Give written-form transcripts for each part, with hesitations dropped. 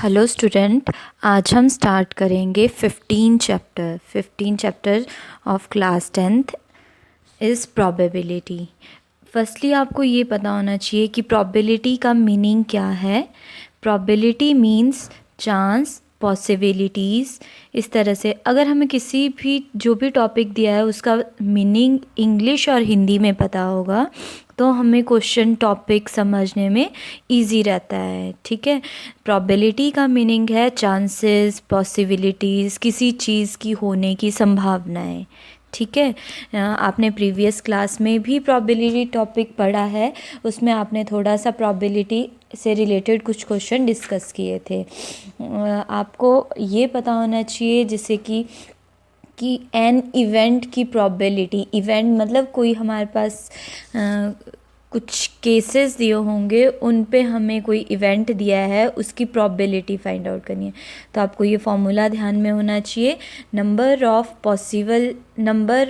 Hello student, आज हम start करेंगे 15 chapter of class 10th is probability. Firstly आपको ये पता होना चाहिए कि प्रोबेबिलिटी का मीनिंग क्या है। Probability means chance, possibilities. इस तरह से अगर हमें किसी भी जो भी टॉपिक दिया है उसका मीनिंग इंग्लिश और हिंदी में पता होगा तो हमें क्वेश्चन टॉपिक समझने में इजी रहता है। ठीक है, प्रोबेबिलिटी का मीनिंग है चांसेस, पॉसिबिलिटीज़, किसी चीज़ की होने की संभावनाएं। ठीक है, आपने प्रीवियस क्लास में भी प्रोबेबिलिटी टॉपिक पढ़ा है, उसमें आपने थोड़ा सा प्रोबेबिलिटी से रिलेटेड कुछ क्वेश्चन डिस्कस किए थे। आपको ये पता होना चाहिए जैसे कि एन इवेंट की प्रोबेबिलिटी, इवेंट मतलब कोई हमारे पास कुछ केसेस दिए होंगे, उन पे हमें कोई इवेंट दिया है, उसकी प्रोबेबिलिटी फाइंड आउट करनी है। तो आपको ये फॉर्मूला ध्यान में होना चाहिए, number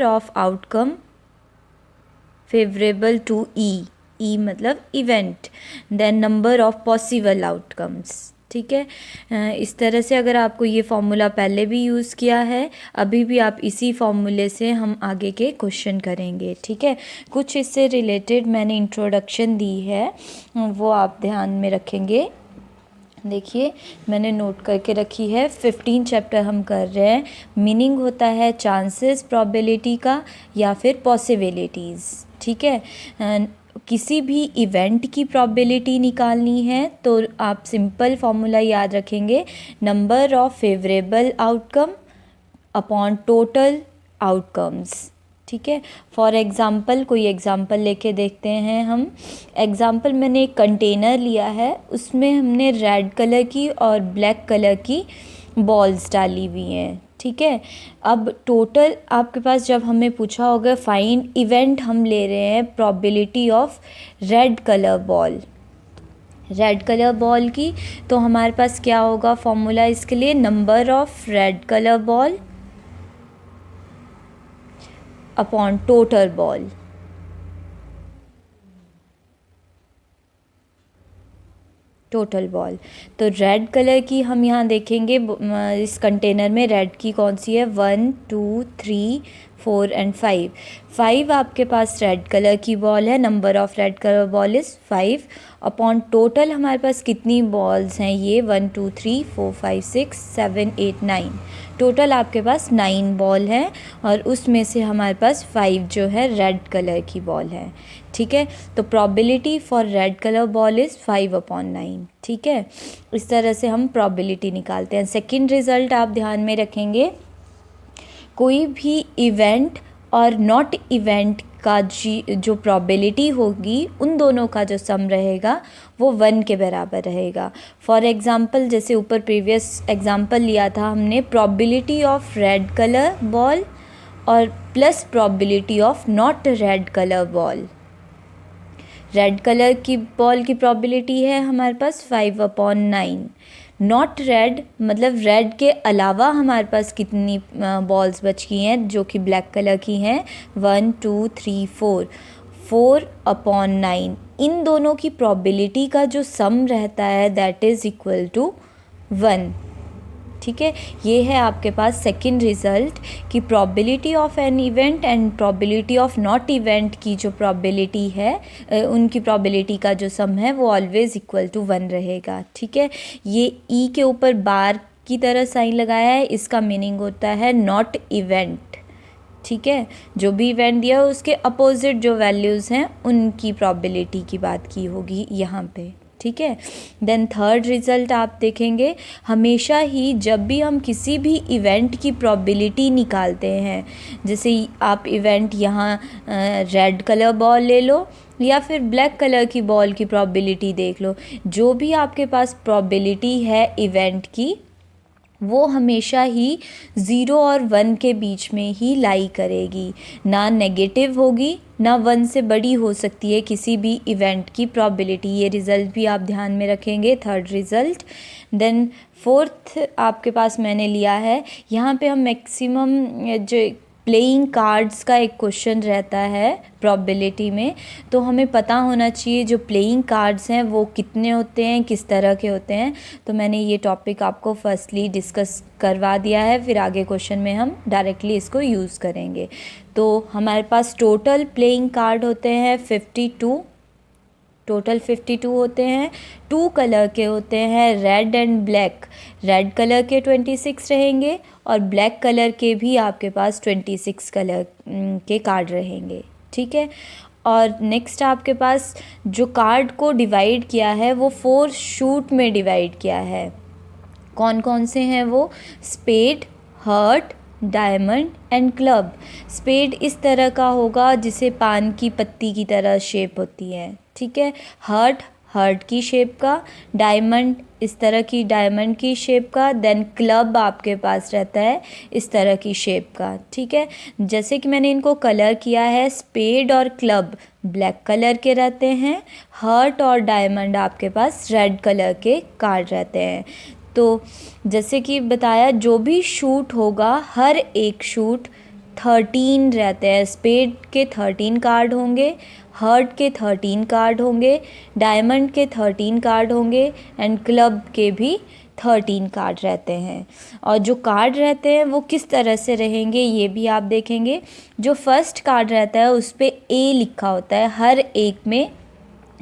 of outcome favourable to E मतलब event, then number of possible outcomes. ठीक है, इस तरह से अगर आपको ये फॉर्मूला पहले भी यूज़ किया है, अभी भी आप इसी फॉर्मूले से हम आगे के क्वेश्चन करेंगे। ठीक है, कुछ इससे रिलेटेड मैंने इंट्रोडक्शन दी है, वो आप ध्यान में रखेंगे। देखिए मैंने नोट करके रखी है, 15 चैप्टर हम कर रहे हैं। मीनिंग होता है चांसेस प्रोबेबिलिटी का या फिर पॉसिबिलिटीज़। ठीक है, किसी भी इवेंट की प्रोबेबिलिटी निकालनी है तो आप सिंपल फॉर्मूला याद रखेंगे, number of favourable outcome upon total outcomes. ठीक है, फॉर एग्ज़ाम्पल कोई एग्ज़ाम्पल लेके देखते हैं हम। एग्ज़ाम्पल मैंने एक कंटेनर लिया है, उसमें हमने रेड कलर की और ब्लैक कलर की बॉल्स डाली हुई हैं। ठीक है, अब टोटल आपके पास जब हमें पूछा होगा फाइंड इवेंट, हम ले रहे हैं probability of red colour ball की, तो हमारे पास क्या होगा फॉर्मूला इसके लिए, number of red colour ball upon total ball. तो रेड कलर की हम यहाँ देखेंगे, इस कंटेनर में रेड की कौन सी है, 1 2 3 4 एंड 5 आपके पास रेड कलर की बॉल है। Number of red colour ball is 5 upon total हमारे पास कितनी बॉल्स हैं, ये 1 2 3 4 5 6 7 8 9, टोटल आपके पास 9 बॉल हैं और उसमें से हमारे पास 5 जो है रेड कलर की बॉल है। ठीक है, तो probability for red colour ball is 5/9। ठीक है, इस तरह से हम प्रोबेबिलिटी निकालते हैं। सेकंड रिज़ल्ट आप ध्यान में रखेंगे, कोई भी इवेंट और नॉट इवेंट का जो प्रोबेबिलिटी होगी, उन दोनों का जो सम रहेगा वो 1 के बराबर रहेगा। फॉर एग्ज़ाम्पल जैसे ऊपर प्रीवियस एग्ज़ाम्पल लिया था हमने, probability of red colour ball और plus probability of not red colour ball. Red colour की बॉल की प्रोबेबिलिटी है हमारे पास 5/9, नॉट रेड मतलब रेड के अलावा हमारे पास कितनी बॉल्स बची हैं जो कि ब्लैक कलर की हैं, 1 2 3 4/9। इन दोनों की प्रोबेबिलिटी का जो सम रहता है दैट इज़ इक्वल टू 1। ठीक है, ये है आपके पास सेकंड रिज़ल्ट कि probability of an event and probability of not event की जो प्रोबेबिलिटी है, उनकी प्रोबेबिलिटी का जो सम है वो ऑलवेज़ इक्वल टू 1 रहेगा। ठीक है, ये ई के ऊपर बार की तरह साइन लगाया है, इसका मीनिंग होता है नॉट इवेंट। ठीक है, जो भी इवेंट दिया है उसके अपोजिट जो वैल्यूज़ हैं उनकी प्रोबेबिलिटी की बात की होगी यहाँ पे। ठीक है, देन थर्ड रिज़ल्ट आप देखेंगे, हमेशा ही जब भी हम किसी भी इवेंट की प्रोबेबिलिटी निकालते हैं, जैसे आप इवेंट यहाँ रेड कलर बॉल ले लो या फिर ब्लैक कलर की बॉल की प्रोबेबिलिटी देख लो, जो भी आपके पास प्रोबेबिलिटी है इवेंट की वो हमेशा ही 0 और 1 के बीच में ही लाई करेगी, ना नेगेटिव होगी ना 1 से बड़ी हो सकती है किसी भी इवेंट की प्रोबेबिलिटी। ये रिज़ल्ट भी आप ध्यान में रखेंगे, थर्ड रिज़ल्ट। देन फोर्थ आपके पास मैंने लिया है, यहाँ पे हम मैक्सिमम जो प्लेइंग कार्ड्स का एक क्वेश्चन रहता है प्रोबेबिलिटी में, तो हमें पता होना चाहिए जो प्लेइंग कार्ड्स हैं वो कितने होते हैं, किस तरह के होते हैं। तो मैंने ये टॉपिक आपको फर्स्टली डिस्कस करवा दिया है, फिर आगे क्वेश्चन में हम डायरेक्टली इसको यूज़ करेंगे। तो हमारे पास टोटल प्लेइंग कार्ड होते हैं 52, टोटल 52 होते हैं। 2 कलर के होते हैं, red and black. Red colour के 26 रहेंगे और ब्लैक कलर के भी आपके पास 26 कलर के कार्ड रहेंगे, ठीक है। और नेक्स्ट आपके पास जो कार्ड को डिवाइड किया है वो 4 शूट में डिवाइड किया है। कौन कौन से हैं वो? Spade, heart, diamond and club. Spade इस तरह का होगा जिसे पान की पत्ती की तरह शेप होती है, ठीक है। हार्ट की शेप का, डायमंड इस तरह की डायमंड की शेप का, देन क्लब आपके पास रहता है इस तरह की शेप का, ठीक है। जैसे कि मैंने इनको कलर किया है, स्पेड और क्लब ब्लैक कलर के रहते हैं, हार्ट और डायमंड आपके पास रेड कलर के कार्ड रहते हैं। तो जैसे कि बताया, जो भी शूट होगा हर एक शूट 13 रहते हैं। स्पेड के 13 कार्ड होंगे, हार्ट के 13 कार्ड होंगे, डायमंड के 13 कार्ड होंगे एंड क्लब के भी 13 कार्ड रहते हैं। और जो कार्ड रहते हैं वो किस तरह से रहेंगे ये भी आप देखेंगे। जो फर्स्ट कार्ड रहता है उस पर ए लिखा होता है हर एक में,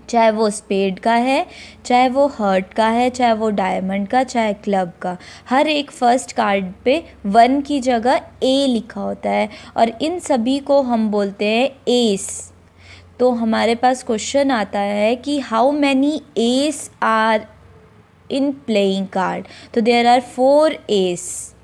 चाहे वो स्पेड का है, चाहे वो हार्ट का है, चाहे वो डायमंड का, चाहे क्लब का। हर एक फर्स्ट कार्ड पे 1 की जगह ए लिखा होता है और इन सभी को हम बोलते हैं एस। तो हमारे पास क्वेश्चन आता है कि how many ace are in playing card. तो देयर आर 4 एस,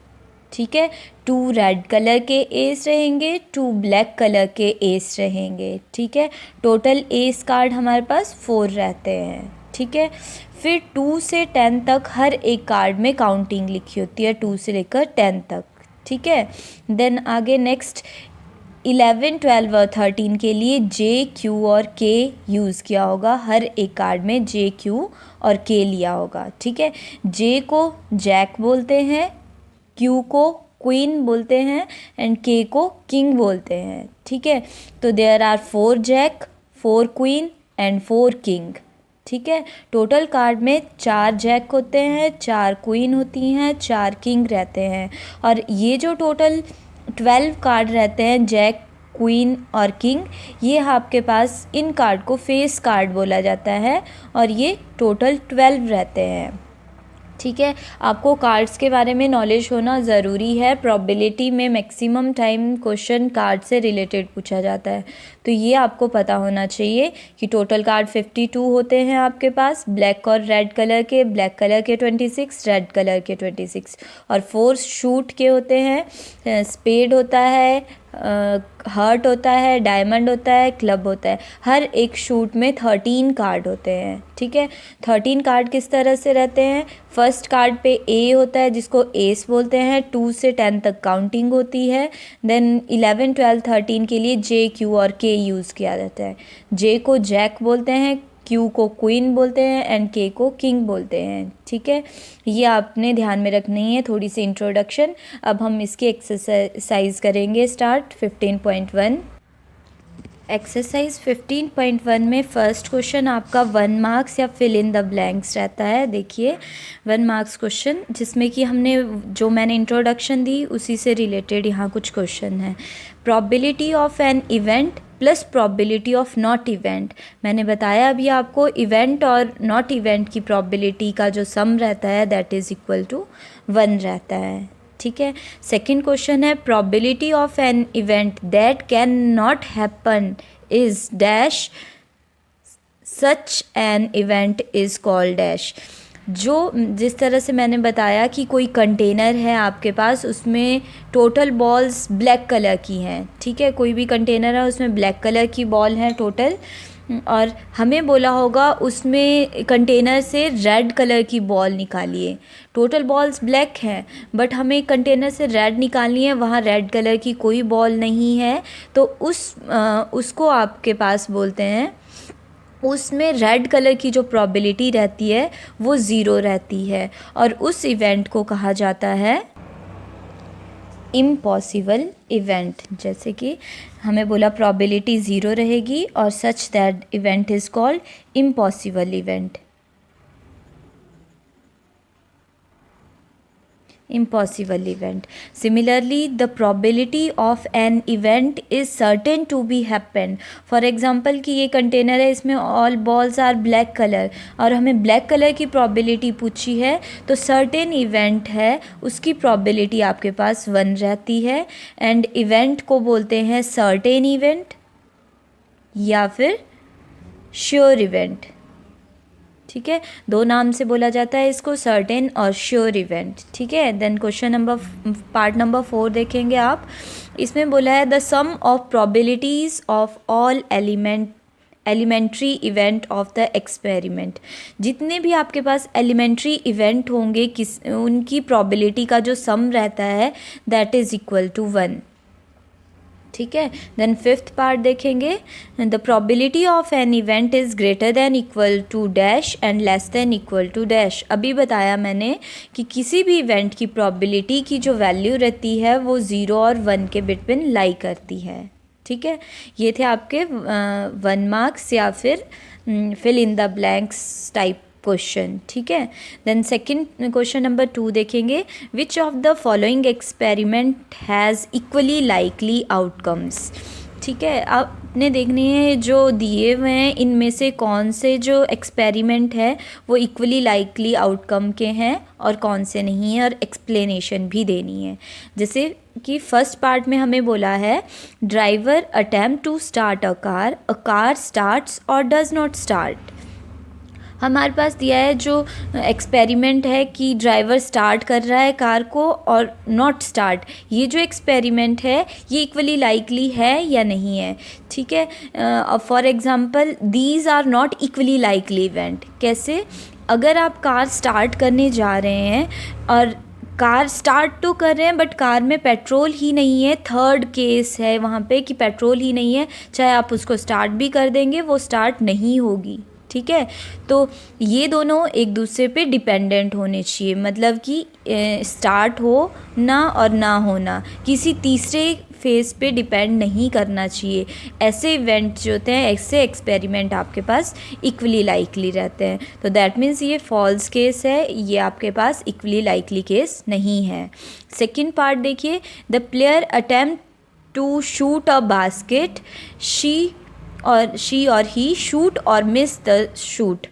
ठीक है। 2 रेड कलर के एस रहेंगे, 2 ब्लैक कलर के एस रहेंगे, ठीक है। टोटल एस कार्ड हमारे पास 4 रहते हैं, ठीक है। फिर 2 से 10 तक हर एक कार्ड में काउंटिंग लिखी होती है, 2 से लेकर 10 तक, ठीक है। देन आगे नेक्स्ट 11, 12 और 13 के लिए जे, क्यू और के यूज़ किया होगा। हर एक कार्ड में जे, क्यू और के लिया होगा, ठीक है। जे को जैक बोलते हैं, क्यू को क्वीन बोलते हैं एंड के को किंग बोलते हैं, ठीक है। तो there are 4 jack, 4 queen and 4 king, ठीक है। टोटल कार्ड में 4 जैक होते हैं, 4 क्वीन होती हैं, 4 किंग रहते हैं। और ये जो टोटल 12 कार्ड रहते हैं, जैक, क्वीन और किंग, ये आपके पास इन कार्ड को फेस कार्ड बोला जाता है और ये टोटल 12 रहते हैं, ठीक है। आपको कार्ड्स के बारे में नॉलेज होना ज़रूरी है। प्रोबेबिलिटी में मैक्सिमम टाइम क्वेश्चन कार्ड से रिलेटेड पूछा जाता है, तो ये आपको पता होना चाहिए कि टोटल कार्ड 52 होते हैं आपके पास, ब्लैक और रेड कलर के, ब्लैक कलर के 26, रेड कलर के 26 और 4 शूट के होते हैं। स्पेड होता है, हार्ट होता है, डायमंड होता है, क्लब होता है। हर एक शूट में 13 कार्ड होते हैं, ठीक है। 13 कार्ड किस तरह से रहते हैं? फर्स्ट कार्ड पे ए होता है जिसको एस बोलते हैं, 2 से 10 तक काउंटिंग होती है। देन 11, 12, 13 के लिए जे, क्यू और के यूज़ किया जाता है। जे को जैक बोलते हैं, क्यू को क्वीन बोलते हैं एंड के को किंग बोलते हैं, ठीक है। ये आपने ध्यान में रखनी है, थोड़ी सी इंट्रोडक्शन। अब हम इसकी एक्सरसाइज करेंगे स्टार्ट 15.1। एक्सरसाइज 15.1 में फर्स्ट क्वेश्चन आपका 1 मार्क्स या फिल इन द ब्लैंक्स रहता है। देखिए 1 मार्क्स क्वेश्चन, जिसमें कि हमने जो मैंने इंट्रोडक्शन दी उसी से रिलेटेड यहाँ कुछ क्वेश्चन है। Probability of an event plus probability of not event. मैंने बताया अभी आपको, इवेंट और नॉट इवेंट की प्रोबेबिलिटी का जो सम रहता है दैट इज़ इक्वल टू 1 रहता है, ठीक है। सेकंड क्वेश्चन है probability of an event that can not happen is dash, such an event is called dash. जो जिस तरह से मैंने बताया कि कोई कंटेनर है आपके पास, उसमें टोटल बॉल्स ब्लैक कलर की हैं, ठीक है। कोई भी कंटेनर है उसमें ब्लैक कलर की बॉल हैं टोटल, और हमें बोला होगा उसमें कंटेनर से रेड कलर की बॉल निकालिए। टोटल बॉल्स ब्लैक हैं बट हमें कंटेनर से रेड निकालनी है, वहाँ रेड कलर की कोई बॉल नहीं है, तो उसको आपके पास बोलते हैं, उसमें रेड कलर की जो प्रोबेबिलिटी रहती है वो 0 रहती है और उस इवेंट को कहा जाता है इम्पॉसिबल इवेंट, जैसे कि हमें बोला प्रोबेबिलिटी 0 रहेगी और such that event is called impossible event. Impossible event. Similarly, the probability of an event is certain to be happen. For example कि ये कंटेनर है, इसमें all balls are black color और हमें black color की probability पूछी है, तो certain event है उसकी probability आपके पास 1 रहती है। and event को बोलते हैं certain event या फिर sure event। ठीक है, दो नाम से बोला जाता है इसको, सर्टेन और श्योर इवेंट। ठीक है, then question number part number 4 देखेंगे आप। इसमें बोला है the sum of probabilities of all elementary event of the experiment. जितने भी आपके पास एलिमेंट्री इवेंट होंगे उनकी प्रोबेबिलिटी का जो सम रहता है दैट इज़ इक्वल टू 1। ठीक है, देन 5th पार्ट देखेंगे। The probability of an event is greater than equal to dash and less than equal to dash. अभी बताया मैंने कि किसी भी इवेंट की प्रोबेबिलिटी की जो वैल्यू रहती है वो 0 और 1 के बिटवीन लाई करती है। ठीक है, ये थे आपके 1 मार्क्स या फिर fill in the blanks type question. ठीक है, देन सेकंड क्वेश्चन नंबर 2 देखेंगे। Which of the following experiment has equally likely outcomes. ठीक है, आपने देखनी है जो दिए हुए हैं इनमें से कौन से जो एक्सपेरिमेंट है वो इक्वली लाइकली आउटकम के हैं और कौन से नहीं है, और एक्सप्लेनेशन भी देनी है। जैसे कि फर्स्ट पार्ट में हमें बोला है driver attempt to start a car starts और डज नॉट स्टार्ट। हमारे पास दिया है जो एक्सपेरिमेंट है कि ड्राइवर स्टार्ट कर रहा है कार को और नॉट स्टार्ट। ये जो एक्सपेरिमेंट है ये इक्वली लाइकली है या नहीं है। ठीक है, for example these are not equally likely event. कैसे? अगर आप कार स्टार्ट करने जा रहे हैं और कार स्टार्ट तो कर रहे हैं बट कार में पेट्रोल ही नहीं है, थर्ड केस है वहाँ पे कि पेट्रोल ही नहीं है, चाहे आप उसको स्टार्ट भी कर देंगे वो स्टार्ट नहीं होगी। ठीक है, तो ये दोनों एक दूसरे पे डिपेंडेंट होने चाहिए, मतलब कि स्टार्ट हो ना और ना होना किसी तीसरे फेस पे डिपेंड नहीं करना चाहिए। ऐसे इवेंट जो होते हैं, ऐसे एक्सपेरिमेंट आपके पास इक्वली लाइकली रहते हैं। तो दैट मीन्स ये फॉल्स केस है, ये आपके पास इक्वली लाइकली केस नहीं है। सेकेंड पार्ट देखिए, the player attempt to shoot a basket, she or he shoot or miss the shoot.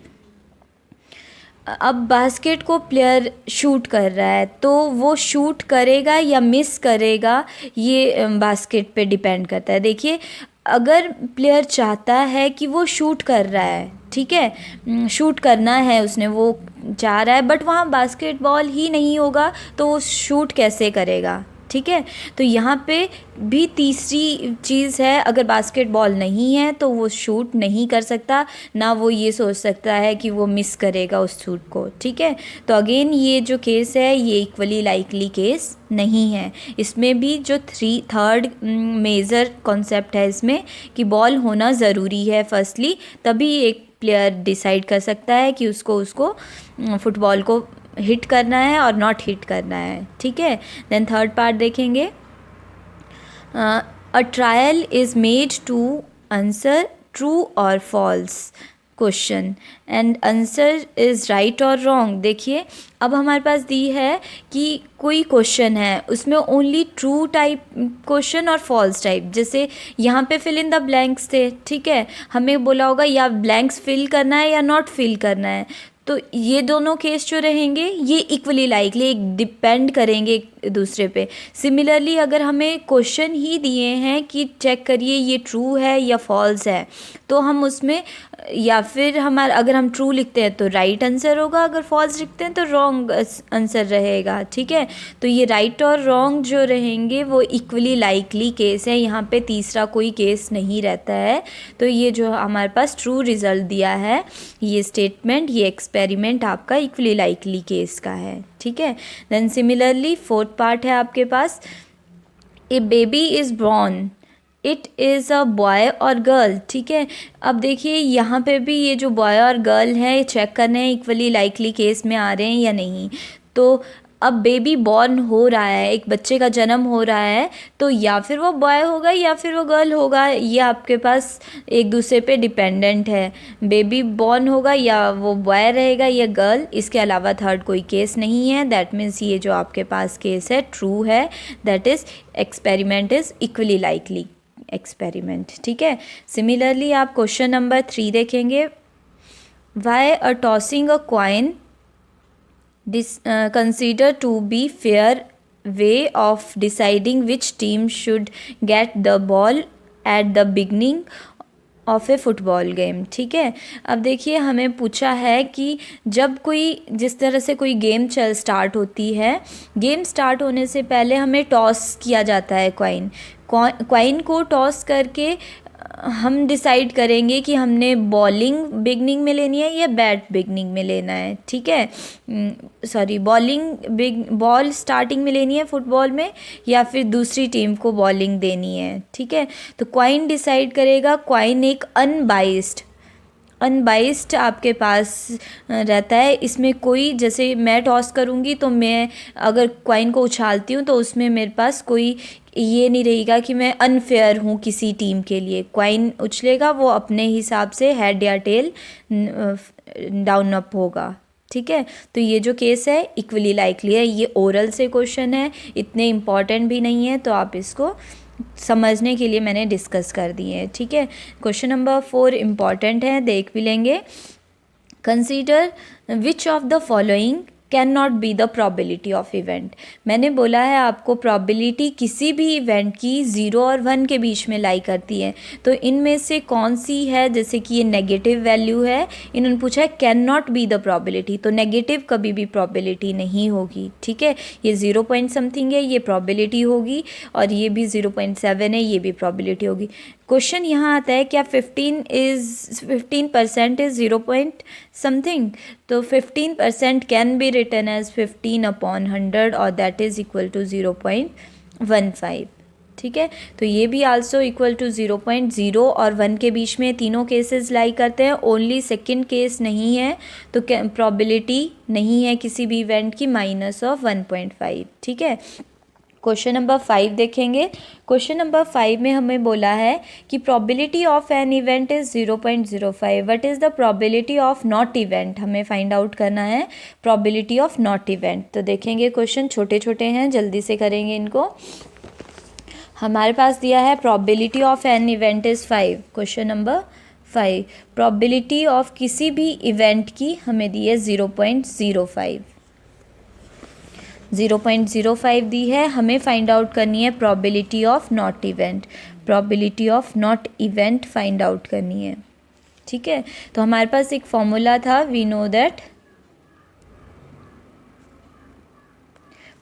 अब बास्केट को प्लेयर शूट कर रहा है तो वो शूट करेगा या मिस करेगा ये बास्केट पे डिपेंड करता है। देखिए, अगर प्लेयर चाहता है कि वो शूट कर रहा है, ठीक है, शूट करना है उसने, वो चाह रहा है बट वहाँ बास्केटबॉल ही नहीं होगा तो वो शूट कैसे करेगा। ठीक है, तो यहाँ पे भी तीसरी चीज़ है, अगर बास्केटबॉल नहीं है तो वो शूट नहीं कर सकता, ना वो ये सोच सकता है कि वो मिस करेगा उस शूट को। ठीक है, तो अगेन ये जो केस है ये इक्वली लाइकली केस नहीं है। इसमें भी जो थर्ड मेजर कॉन्सेप्ट है इसमें कि बॉल होना ज़रूरी है फर्स्टली, तभी एक प्लेयर डिसाइड कर सकता है कि उसको फुटबॉल को हिट करना है और नॉट हिट करना है। ठीक है, देन थर्ड पार्ट देखेंगे। A trial is made to answer true और false question and answer is right और रॉन्ग। देखिए, अब हमारे पास दी है कि कोई क्वेश्चन है उसमें ओनली ट्रू टाइप क्वेश्चन और फॉल्स टाइप, जैसे यहाँ पे फिल इन द ब्लैंक्स थे। ठीक है, हमें बोला होगा या ब्लैंक्स फिल करना है या नॉट फिल करना है, तो ये दोनों केस जो रहेंगे ये इक्वली लाइकली डिपेंड करेंगे एक दूसरे पे। सिमिलरली अगर हमें क्वेश्चन ही दिए हैं कि चेक करिए ये ट्रू है या फॉल्स है, तो हम उसमें या फिर अगर हम ट्रू लिखते हैं तो राइट आंसर होगा, अगर फॉल्स लिखते हैं तो रॉन्ग आंसर रहेगा। ठीक है, तो ये राइट और रॉन्ग जो रहेंगे वो इक्वली लाइकली केस है, यहाँ पे तीसरा कोई केस नहीं रहता है। तो ये जो हमारे पास ट्रू रिजल्ट दिया है, ये स्टेटमेंट, ये एक्सपेरिमेंट आपका इक्वली लाइकली केस का है। ठीक है, देन सिमिलरली फोर्थ पार्ट है आपके पास, a baby is born, it is a boy और गर्ल। ठीक है, अब देखिए यहाँ पे भी ये जो बॉय और गर्ल है ये चेक करने हैं इक्वली लाइकली केस में आ रहे हैं या नहीं। तो अब बेबी बॉर्न हो रहा है, एक बच्चे का जन्म हो रहा है, तो या फिर वो बॉय होगा या फिर वो गर्ल होगा, ये आपके पास एक दूसरे पे डिपेंडेंट है। बेबी बॉर्न होगा या वो बॉय रहेगा या गर्ल, इसके अलावा थर्ड कोई केस नहीं है। दैट मीन्स ये जो आपके पास केस है ट्रू है, that is experiment is equally likely experiment. ठीक है। सिमिलरली आप क्वेश्चन नंबर 3 देखेंगे। Why a tossing a coin considered to be fair way of deciding which team should get the ball at the beginning of A football game. ठीक है। अब देखिए हमें पूछा है कि जब कोई जिस तरह से कोई गेम स्टार्ट होती है, गेम स्टार्ट होने से पहले हमें टॉस किया जाता है क्वाइन को टॉस करके हम डिसाइड करेंगे कि हमने बॉलिंग बिगनिंग में लेनी है या बैट बिगनिंग में लेना है। ठीक है। सॉरी, बॉल स्टार्टिंग में लेनी है फुटबॉल में या फिर दूसरी टीम को बॉलिंग देनी है। ठीक है। तो क्वाइन डिसाइड करेगा। क्वाइन एक अनबाइस्ड आपके पास रहता है। इसमें कोई, जैसे मैं टॉस करूँगी तो मैं अगर क्वाइन को उछालती हूँ तो उसमें मेरे पास कोई ये नहीं रहेगा कि मैं अनफेयर हूँ किसी टीम के लिए। क्वाइन उछलेगा, वो अपने हिसाब से हेड या टेल डाउन अप होगा। ठीक है। तो ये जो केस है इक्वली लाइकली है। ये ओरल से क्वेश्चन है, इतने इम्पॉर्टेंट भी नहीं है, तो आप इसको समझने के लिए मैंने डिस्कस कर दिए हैं। ठीक है। क्वेश्चन नंबर 4 इम्पॉर्टेंट है, देख भी लेंगे। Consider which of the following can not be the probability of event. मैंने बोला है आपको प्रोबेबिलिटी किसी भी इवेंट की 0 और 1 के बीच में लाई करती है, तो इनमें से कौन सी है, जैसे कि ये नेगेटिव वैल्यू है, इन्होंने पूछा है can not be the probability, तो नेगेटिव कभी भी प्रोबेबिलिटी नहीं होगी। ठीक है। ये 0 पॉइंट समथिंग है, ये प्रोबेबिलिटी होगी, और ये भी 0.7 है, ये भी प्रोबेबिलिटी होगी। क्वेश्चन यहाँ आता है क्या 15% इज़ 0 पॉइंट समथिंग, तो 15% कैन बी रिटन एज 15/100 और दैट इज़ इक्वल टू 0.15। ठीक है। तो ये भी आल्सो इक्वल टू 0.0 और 1 के बीच में तीनों केसेस लाई करते हैं। ओनली सेकंड केस नहीं है, तो प्रोबेबिलिटी नहीं है किसी भी इवेंट की -1.5। ठीक है। क्वेश्चन नंबर 5 देखेंगे। क्वेश्चन नंबर 5 में हमें बोला है कि probability of an event is 0.05। What is the probability of not event, हमें फाइंड आउट करना है प्रोबेबिलिटी ऑफ नॉट इवेंट। तो देखेंगे क्वेश्चन छोटे छोटे हैं, जल्दी से करेंगे इनको। हमारे पास दिया है probability of an event is 5। Question number 5, probability of किसी भी इवेंट की हमें दी है 0.05। 0.05 दी है, हमें फाइंड आउट करनी है probability of not event. Probability of not event find out करनी है। ठीक है। तो हमारे पास एक फॉर्मूला था, we know that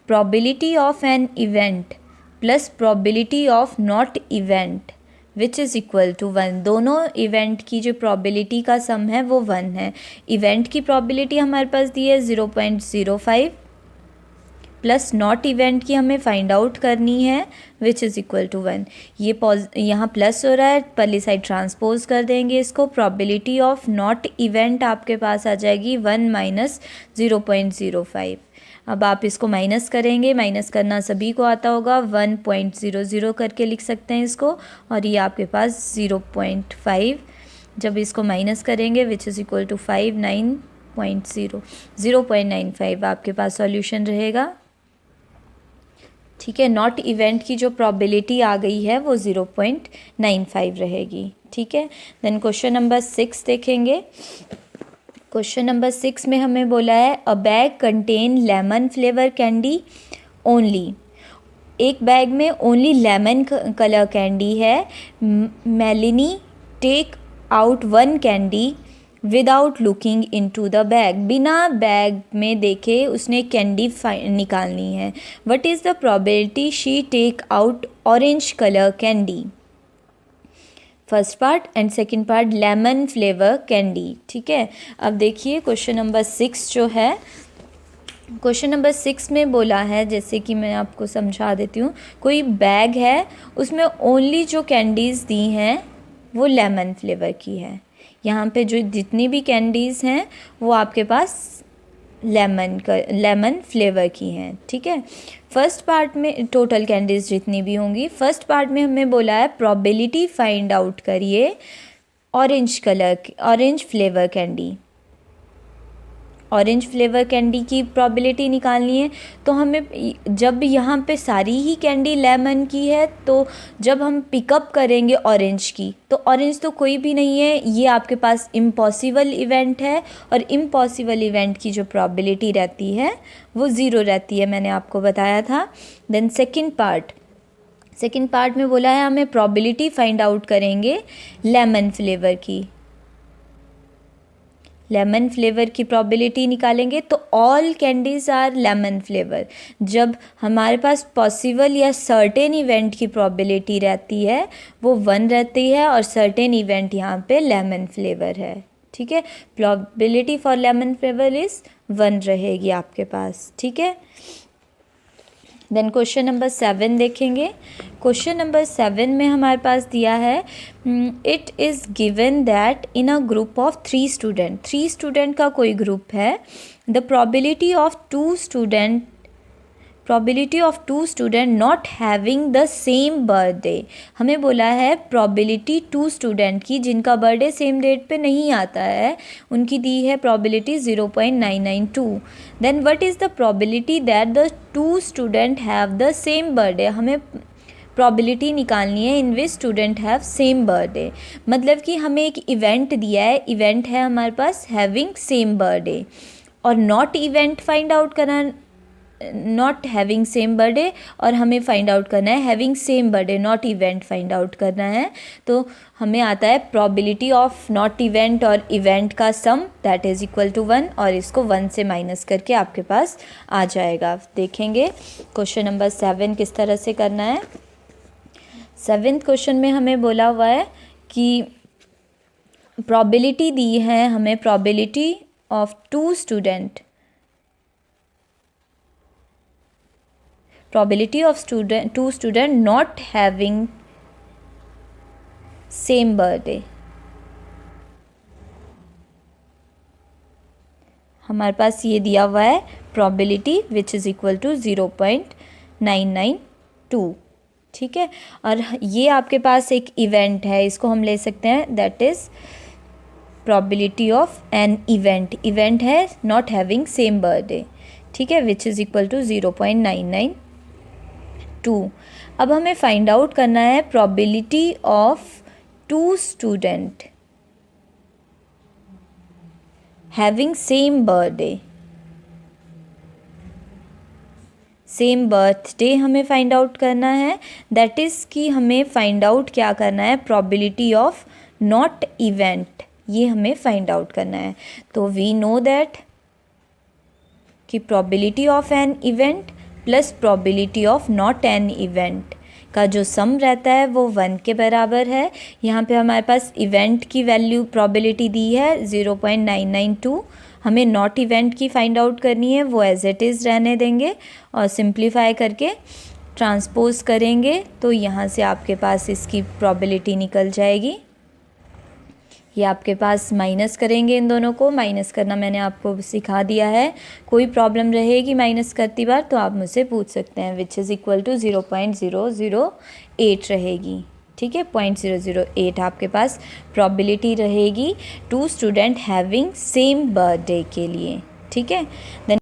probability of an event plus probability of not event which is equal to 1। दोनों इवेंट की जो प्रोबेबिलिटी का सम है वो 1 है। इवेंट की प्रोबेबिलिटी हमारे पास दी है 0.05 प्लस नॉट इवेंट की हमें फाइंड आउट करनी है विच इज़ इक्वल टू 1। ये यहाँ प्लस हो रहा है, पहली साइड ट्रांसपोज कर देंगे इसको। प्रोबेबिलिटी ऑफ नॉट इवेंट आपके पास आ जाएगी 1 माइनस 0.05। अब आप इसको माइनस करेंगे, माइनस करना सभी को आता होगा, 1.00 करके लिख सकते हैं इसको, और ये आपके पास 0.5। जब इसको माइनस करेंगे विच इज़ इक्वल टू 5, 0.95 आपके पास सॉल्यूशन रहेगा। ठीक है। नॉट इवेंट की जो प्रोबेबिलिटी आ गई है वो 0.95 रहेगी। ठीक है। देन क्वेश्चन नंबर 6 देखेंगे। क्वेश्चन नंबर 6 में हमें बोला है a bag contain lemon flavour candy only. एक बैग में ओनली लेमन कलर कैंडी है। Malini take out 1 candy without looking into the bag. बिना बैग में देखे उसने कैंडी निकालनी है। What is the probability she take out orange colour candy. First part and second part lemon flavour candy. ठीक है। अब देखिए क्वेश्चन नंबर 6 जो है, क्वेश्चन नंबर 6 में बोला है, जैसे कि मैं आपको समझा देती हूँ, कोई बैग है उसमें ओनली जो कैंडीज़ दी हैं वो लेमन फ्लेवर की है। यहाँ पे जो जितनी भी कैंडीज़ हैं वो आपके पास लेमन फ्लेवर की हैं, ठीक है। फर्स्ट पार्ट में टोटल कैंडीज़ जितनी भी होंगी, फर्स्ट पार्ट में हमें बोला है प्रोबेबिलिटी फाइंड आउट करिए orange flavour candy. Orange flavour candy की प्रोबेबिलिटी निकालनी है, तो हमें जब यहाँ पे सारी ही कैंडी लेमन की है, तो जब हम पिकअप करेंगे ऑरेंज की, तो ऑरेंज तो कोई भी नहीं है, ये आपके पास इम्पॉसिबल इवेंट है, और इम्पॉसिबल इवेंट की जो प्रोबेबिलिटी रहती है वो ज़ीरो रहती है, मैंने आपको बताया था। देन सेकेंड पार्ट में बोला है हमें प्रोबेबिलिटी फाइंड आउट करेंगे लेमन फ्लेवर की। लेमन फ्लेवर की प्रोबेबिलिटी निकालेंगे, तो all candies are lemon flavour. जब हमारे पास पॉसिबल या सर्टेन इवेंट की प्रोबेबिलिटी रहती है वो 1 रहती है, और सर्टेन इवेंट यहाँ पे लेमन फ्लेवर है, ठीक है। Probability for lemon flavour is 1 रहेगी आपके पास, ठीक है। देन क्वेश्चन नंबर 7 देखेंगे। क्वेश्चन नंबर 7 में हमारे पास दिया है it is given that in a group of 3 student का कोई ग्रुप है, the probability of two student not having the same birthday. हमें बोला है प्रोबेबिलिटी 2 स्टूडेंट की जिनका बर्थडे सेम डेट पे नहीं आता है, उनकी दी है probability 0.992। Then what is the probability that the 2 student have the same birthday. हमें प्रोबेबिलिटी निकालनी है in which student have same birthday. मतलब कि हमें एक इवेंट दिया है, इवेंट है हमारे पास हैविंग सेम बर्थडे, और नॉट इवेंट फाइंड आउट करना, नॉट हैविंग सेम बर्थडे, और हमें फाइंड आउट करना है having same birthday, not event find out करना है। तो हमें आता है प्रोबेबिलिटी ऑफ नॉट इवेंट और इवेंट का सम दैट इज़ इक्वल टू 1, और इसको 1 से माइनस करके आपके पास आ जाएगा। देखेंगे क्वेश्चन नंबर 7 किस तरह से करना है। 7th क्वेश्चन में हमें बोला हुआ है कि प्रोबेबिलिटी दी है हमें, probability of two student not having same birthday. हमारे पास ये दिया हुआ है probability which is equal to 0.992, ठीक है। और ये आपके पास एक इवेंट है, इसको हम ले सकते हैं that is probability of an event है नॉट हैविंग सेम बर्थडे, ठीक है, विच इज़ इक्वल टू 0.992। अब हमें फाइंड आउट करना है probability of 2 student having same birthday हमें फाइंड आउट करना है। दैट इज़ कि हमें फाइंड आउट क्या करना है, प्रोबेबिलिटी ऑफ नॉट इवेंट, ये हमें फाइंड आउट करना है। तो वी नो दैट कि probability of an event plus probability of not an event का जो सम रहता है वो 1 के बराबर है। यहाँ पे हमारे पास इवेंट की वैल्यू प्रोबेबिलिटी दी है 0.992, हमें नॉट इवेंट की फाइंड आउट करनी है, वो एज इट इज़ रहने देंगे और सिंप्लीफाई करके ट्रांसपोज करेंगे, तो यहाँ से आपके पास इसकी प्रोबेबिलिटी निकल जाएगी। ये आपके पास माइनस करेंगे, इन दोनों को माइनस करना मैंने आपको सिखा दिया है। कोई प्रॉब्लम रहेगी माइनस करती बार तो आप मुझसे पूछ सकते हैं, विच इज़ इक्वल टू 0.008 रहेगी, ठीक है। 0.008 आपके पास प्रोबेबिलिटी रहेगी 2 स्टूडेंट हैविंग सेम बर्थडे के लिए, ठीक है। देन